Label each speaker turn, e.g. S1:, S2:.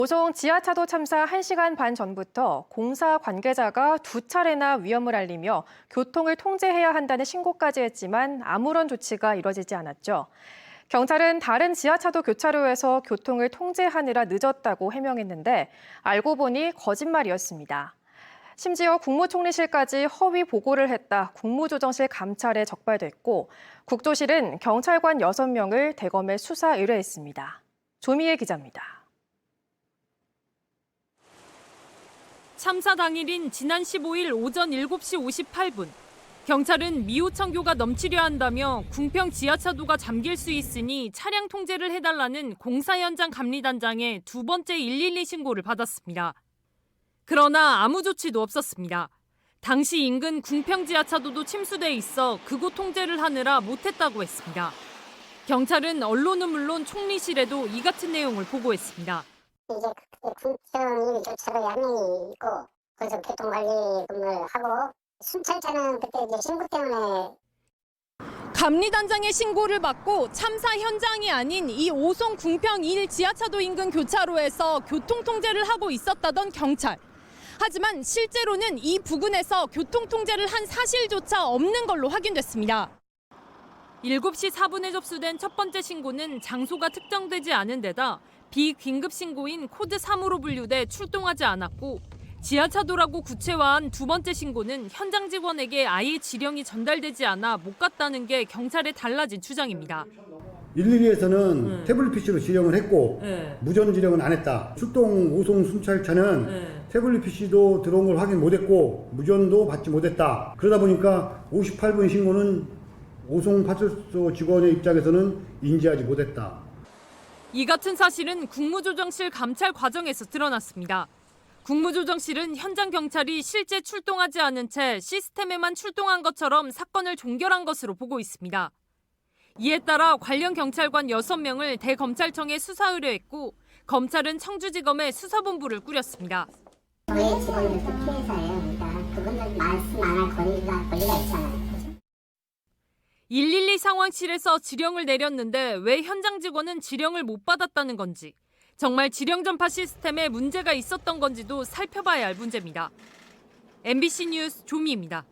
S1: 오송 지하차도 참사 1시간 반 전부터 공사 관계자가 2차례나 위험을 알리며 교통을 통제해야 한다는 신고까지 했지만 아무런 조치가 이뤄지지 않았죠. 경찰은 다른 지하차도 교차로에서 교통을 통제하느라 늦었다고 해명했는데 알고 보니 거짓말이었습니다. 심지어 국무총리실까지 허위 보고를 했다 국무조정실 감찰에 적발됐고 국조실은 경찰관 6명을 대검에 수사 의뢰했습니다. 조미애 기자입니다.
S2: 참사 당일인 지난 15일 오전 7시 58분, 경찰은 미호청교가 넘치려 한다며 궁평 지하차도가 잠길 수 있으니 차량 통제를 해달라는 공사 현장 감리단장의 두 번째 112 신고를 받았습니다. 그러나 아무 조치도 없었습니다. 당시 인근 궁평 지하차도도 침수돼 있어 그곳 통제를 하느라 못했다고 했습니다. 경찰은 언론은 물론 총리실에도 이 같은 내용을 보고했습니다.
S3: 이제 궁평 교차로에 한 명이 있고 거기서 교통관리 근무를 하고 순찰차는 그때 이제 신고 때문에
S2: 감리단장의 신고를 받고 참사 현장이 아닌 이 오송 궁평 1 지하차도 인근 교차로에서 교통통제를 하고 있었다던 경찰. 하지만 실제로는 이 부근에서 교통통제를 한 사실조차 없는 걸로 확인됐습니다. 7시 4분에 접수된 첫 번째 신고는 장소가 특정되지 않은 데다 비긴급 신고인 코드 3으로 분류돼 출동하지 않았고 지하차도라고 구체화한 두 번째 신고는 현장 직원에게 아예 지령이 전달되지 않아 못 갔다는 게 경찰의 달라진 주장입니다.
S4: 112에서는 태블릿 PC로 지령을 했고 무전 지령은 안 했다. 출동 오송 순찰차는 태블릿 PC도 들어온 걸 확인 못했고 무전도 받지 못했다. 그러다 보니까 58분 신고는 오송 파출소 직원의 입장에서는 인지하지 못했다.
S2: 이 같은 사실은 국무조정실 감찰 과정에서 드러났습니다. 국무조정실은 현장 경찰이 실제 출동하지 않은 채 시스템에만 출동한 것처럼 사건을 종결한 것으로 보고 있습니다. 이에 따라 관련 경찰관 6명을 대검찰청에 수사 의뢰했고 검찰은 청주지검에 수사본부를 꾸렸습니다.
S3: 저희 직원들도 피해자예요. 그러니까 그분들 말씀 안 할 권리가 있잖아요.
S2: 112 상황실에서 지령을 내렸는데 왜 현장 직원은 지령을 못 받았다는 건지, 정말 지령 전파 시스템에 문제가 있었던 건지도 살펴봐야 할 문제입니다. MBC 뉴스 조미입니다.